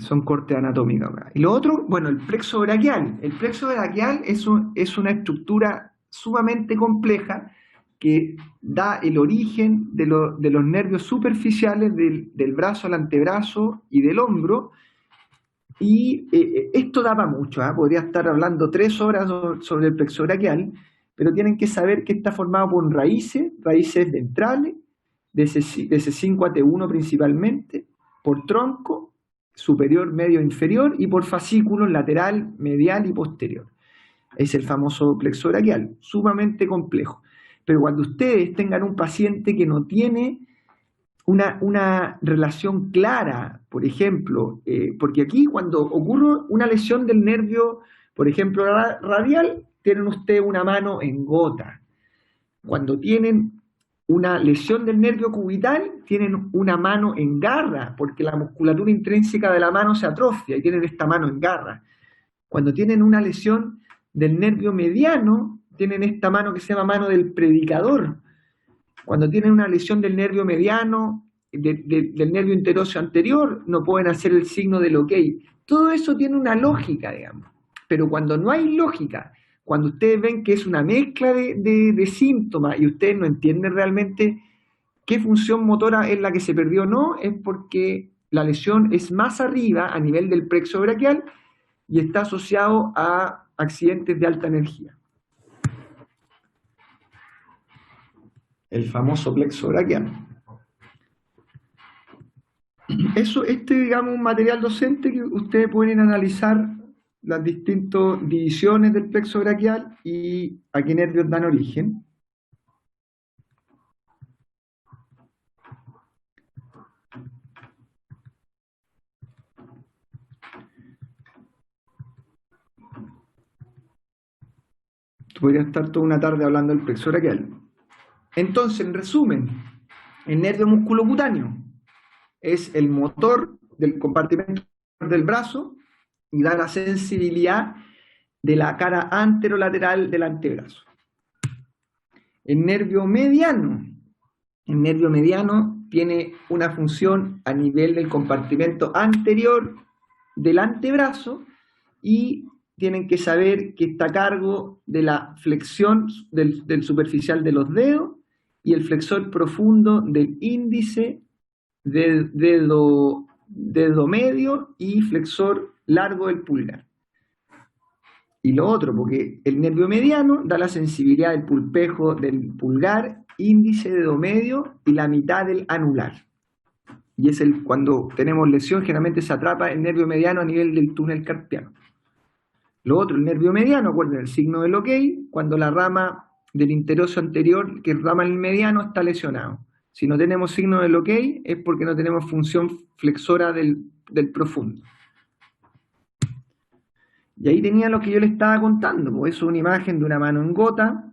Son cortes anatómicos acá. Y lo otro, bueno, el plexo braquial. El plexo braquial es una estructura sumamente compleja que da el origen de los nervios superficiales del brazo al antebrazo y del hombro. Y esto da para mucho, ¿eh? Podría estar hablando 3 horas sobre el plexo braquial, pero tienen que saber que está formado por raíces ventrales, de C5 a T1 principalmente, por tronco, superior, medio, inferior, y por fascículos lateral, medial y posterior. Es el famoso plexo braquial, sumamente complejo. Pero cuando ustedes tengan un paciente que no tiene una relación clara, por ejemplo, porque aquí cuando ocurre una lesión del nervio, por ejemplo, radial, tienen ustedes una mano en gota. Cuando tienen una lesión del nervio cubital, tienen una mano en garra, porque la musculatura intrínseca de la mano se atrofia y tienen esta mano en garra. Cuando tienen una lesión del nervio mediano, tienen esta mano que se llama mano del predicador. Cuando tienen una lesión del nervio mediano, del nervio interóseo anterior, no pueden hacer el signo del OK. Todo eso tiene una lógica, digamos. Pero cuando no hay lógica, cuando ustedes ven que es una mezcla de síntomas y ustedes no entienden realmente qué función motora es la que se perdió o no, es porque la lesión es más arriba a nivel del plexo braquial y está asociado a accidentes de alta energía. El famoso plexo braquial. Digamos, un material docente que ustedes pueden analizar las distintas divisiones del plexo braquial y a qué nervios dan origen. Podría estar toda una tarde hablando del plexo braquial. Entonces, en resumen, el nervio musculocutáneo es el motor del compartimento del brazo y da la sensibilidad de la cara anterolateral del antebrazo. El nervio mediano tiene una función a nivel del compartimento anterior del antebrazo y tienen que saber que está a cargo de la flexión del superficial de los dedos y el flexor profundo del índice, dedo medio y flexor largo del pulgar. Y lo otro, porque el nervio mediano da la sensibilidad del pulpejo del pulgar, índice, dedo medio y la mitad del anular. Y es cuando tenemos lesión, generalmente se atrapa el nervio mediano a nivel del túnel carpiano. Lo otro, el nervio mediano, acuérdense, el signo del OK, cuando la rama del interóseo anterior, que rama el mediano, está lesionado. Si no tenemos signo del OK, es porque no tenemos función flexora del profundo. Y ahí tenía lo que yo les estaba contando, pues eso es una imagen de una mano en gota.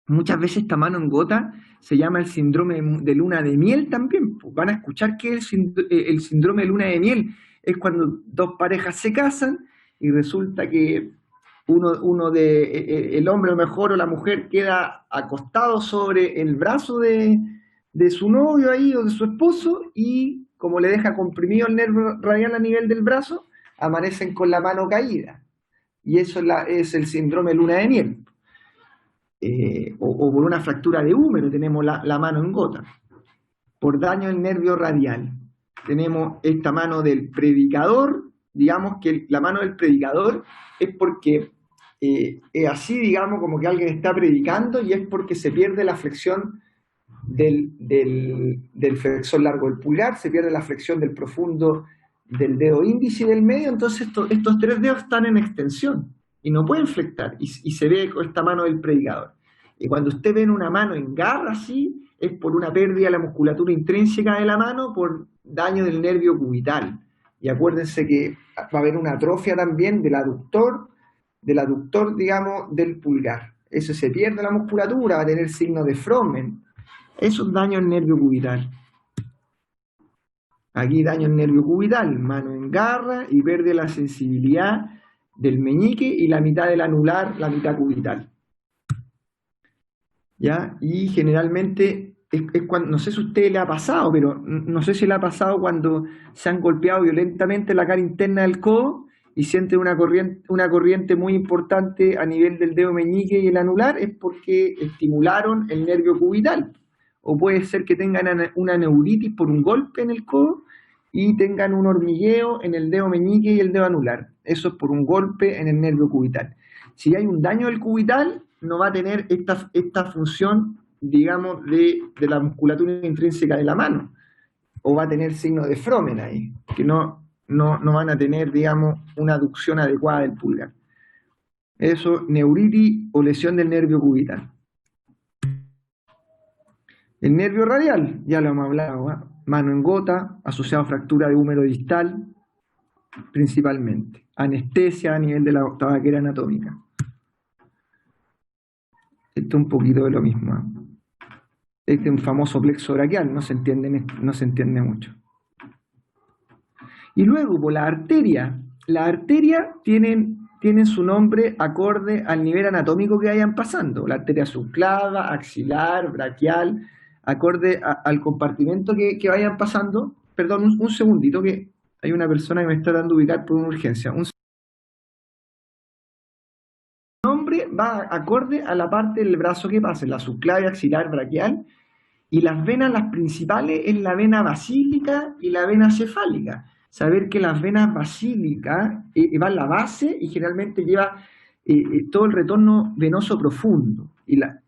Muchas veces esta mano en gota se llama el síndrome de luna de miel también. Pues van a escuchar que el síndrome de luna de miel es cuando dos parejas se casan y resulta que el hombre a lo mejor o la mujer queda acostado sobre el brazo de su novio ahí o de su esposo y como le deja comprimido el nervio radial a nivel del brazo, amanecen con la mano caída. Y eso es el síndrome de luna de miel. O por una fractura de húmero tenemos la mano en gota. Por daño del nervio radial. Tenemos esta mano del predicador. Digamos que la mano del predicador es porque es así, digamos, como que alguien está predicando y es porque se pierde la flexión del flexor largo del pulgar, se pierde la flexión del profundo del dedo índice y del medio, entonces estos 3 dedos están en extensión y no pueden flectar y se ve con esta mano del predicador. Y cuando usted ve una mano en garra así, es por una pérdida de la musculatura intrínseca de la mano por daño del nervio cubital. Y acuérdense que va a haber una atrofia también del aductor, digamos, del pulgar. Eso se pierde la musculatura, va a tener signo de Fromen. Eso es daño al nervio cubital. Aquí daño al nervio cubital, mano en garra y pierde la sensibilidad del meñique y la mitad del anular, la mitad cubital. ¿Ya? Y generalmente, es cuando, no sé si a usted le ha pasado, pero no sé si le ha pasado cuando se han golpeado violentamente la cara interna del codo y siente una corriente muy importante a nivel del dedo meñique y el anular, es porque estimularon el nervio cubital. O puede ser que tengan una neuritis por un golpe en el codo y tengan un hormigueo en el dedo meñique y el dedo anular. Eso es por un golpe en el nervio cubital. Si hay un daño del cubital, no va a tener esta función, digamos, de la musculatura intrínseca de la mano. O va a tener signo de Fromen ahí, que no van a tener, digamos, una aducción adecuada del pulgar. Eso, neuritis o lesión del nervio cubital. El nervio radial, ya lo hemos hablado, ¿eh? Mano en gota, asociado a fractura de húmero distal, principalmente. Anestesia a nivel de la tabaquera anatómica. Esto es un poquito de lo mismo, ¿eh? Este es un famoso plexo braquial, no se entiende mucho. Y luego, por la arteria. Las arterias tienen su nombre acorde al nivel anatómico que vayan pasando. La arteria subclava, axilar, braquial, acorde al compartimento que vayan pasando. Perdón, un segundito, que hay una persona que me está dando ubicar por una urgencia. Un nombre va acorde a la parte del brazo que pase, la subclavia, axilar, braquial. Y las venas, las principales, es la vena basílica y la vena cefálica. Saber que las venas basílicas van a la base y generalmente lleva todo el retorno venoso profundo, y la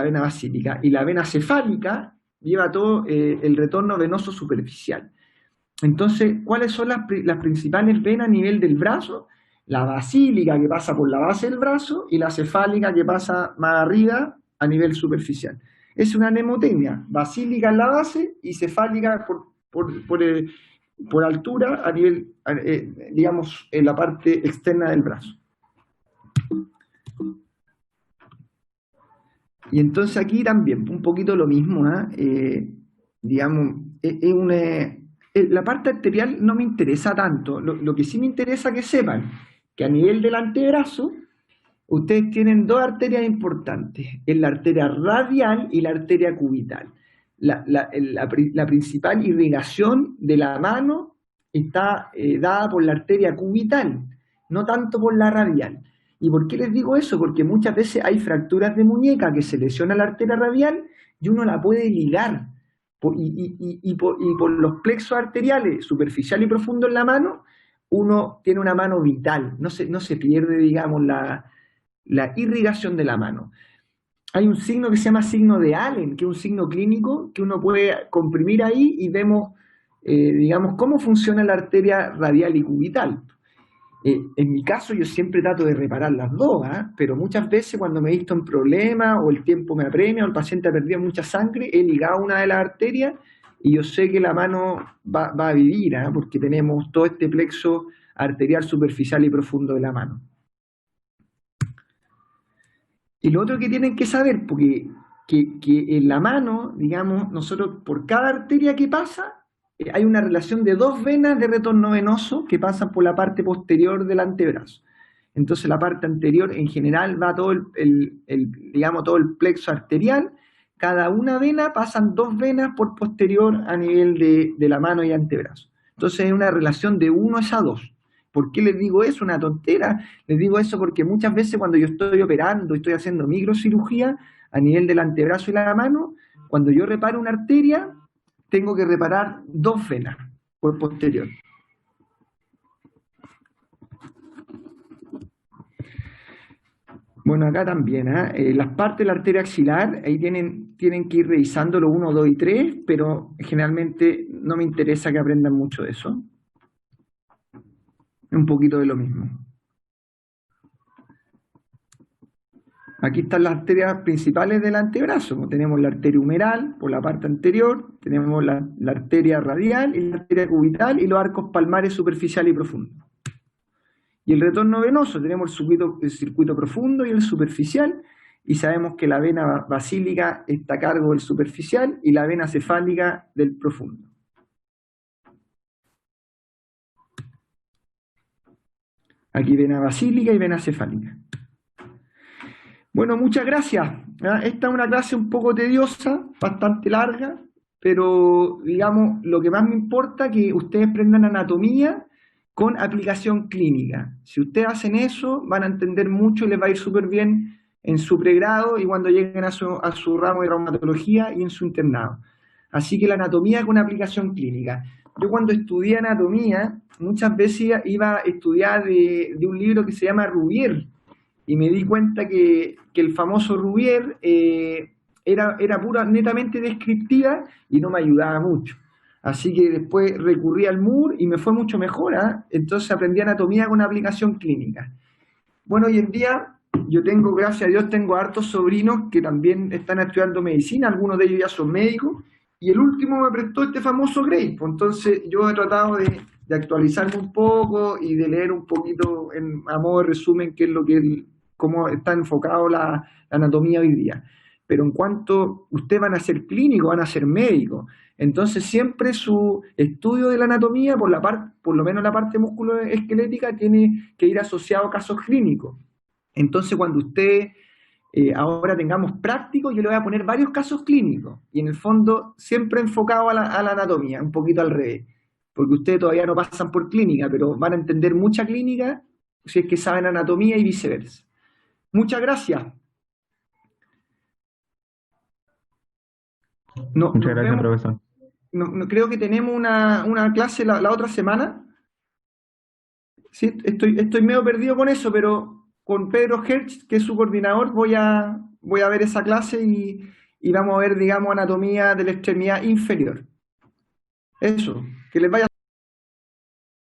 vena basílica. Y la vena cefálica lleva todo el retorno venoso superficial. Entonces, ¿cuáles son las principales venas a nivel del brazo? La basílica, que pasa por la base del brazo, y la cefálica, que pasa más arriba a nivel superficial. Es una mnemotecnia, basílica en la base y cefálica por altura a nivel, digamos, en la parte externa del brazo. Y entonces aquí también, un poquito lo mismo, digamos, la parte arterial no me interesa tanto. Lo que sí me interesa que sepan que a nivel del antebrazo, ustedes tienen dos arterias importantes, es la arteria radial y la arteria cubital. La principal irrigación de la mano está dada por la arteria cubital, no tanto por la radial. ¿Y por qué les digo eso? Porque muchas veces hay fracturas de muñeca que se lesiona la arteria radial y uno la puede ligar. Y por los plexos arteriales superficial y profundo en la mano, uno tiene una mano vital, no se pierde, digamos, la irrigación de la mano. Hay un signo que se llama signo de Allen, que es un signo clínico que uno puede comprimir ahí y vemos, digamos, cómo funciona la arteria radial y cubital. En mi caso yo siempre trato de reparar las dos, pero muchas veces cuando me he visto en problemas o el tiempo me apremia o el paciente ha perdido mucha sangre, he ligado una de las arterias y yo sé que la mano va a vivir, porque tenemos todo este plexo arterial superficial y profundo de la mano. Y lo otro que tienen que saber, porque que en la mano, digamos, nosotros por cada arteria que pasa, hay una relación de dos venas de retorno venoso que pasan por la parte posterior del antebrazo. Entonces la parte anterior en general va todo digamos, todo el plexo arterial. Cada una vena pasan dos venas por posterior a nivel de la mano y antebrazo. Entonces es una relación de 1:2. ¿Por qué les digo eso? Una tontera. Les digo eso porque muchas veces cuando yo estoy operando, estoy haciendo microcirugía a nivel del antebrazo y la mano, cuando yo reparo una arteria, tengo que reparar dos venas por posterior. Bueno, acá también, las partes de la arteria axilar, ahí tienen que ir revisándolo 1, 2 y 3, pero generalmente no me interesa que aprendan mucho de eso. Un poquito de lo mismo. Aquí están las arterias principales del antebrazo. Tenemos la arteria humeral por la parte anterior, tenemos la arteria radial y la arteria cubital y los arcos palmares superficial y profundo. Y el retorno venoso, tenemos el circuito profundo y el superficial, y sabemos que la vena basílica está a cargo del superficial y la vena cefálica del profundo. Aquí vena basílica y vena cefálica. Bueno, muchas gracias. Esta es una clase un poco tediosa, bastante larga, pero digamos, lo que más me importa es que ustedes aprendan anatomía con aplicación clínica. Si ustedes hacen eso, van a entender mucho y les va a ir súper bien en su pregrado y cuando lleguen a su ramo de traumatología y en su internado. Así que la anatomía con aplicación clínica. Yo cuando estudié anatomía, muchas veces iba a estudiar de un libro que se llama Rubier, y me di cuenta que el famoso Rubier era pura, netamente descriptiva y no me ayudaba mucho. Así que después recurrí al Moore y me fue mucho mejor, Entonces aprendí anatomía con aplicación clínica. Bueno, hoy en día yo tengo, gracias a Dios, tengo hartos sobrinos que también están estudiando medicina, algunos de ellos ya son médicos, y el último me prestó este famoso Gray. Entonces yo he tratado de actualizarme un poco y de leer un poquito a modo de resumen qué es lo que cómo está enfocado la anatomía hoy día. Pero en cuanto ustedes van a ser clínicos, van a ser médicos, entonces siempre su estudio de la anatomía, por lo menos la parte musculoesquelética, tiene que ir asociado a casos clínicos. Entonces cuando usted ahora tengamos prácticos, yo le voy a poner varios casos clínicos, y en el fondo siempre enfocado a la anatomía, un poquito al revés, porque ustedes todavía no pasan por clínica, pero van a entender mucha clínica si es que saben anatomía y viceversa. Muchas gracias. Muchas gracias, profesor. Creo que tenemos una clase la otra semana. Sí, estoy medio perdido con eso, pero con Pedro Hertz, que es su coordinador, voy a ver esa clase y vamos a ver, digamos, anatomía de la extremidad inferior. Eso, que les vaya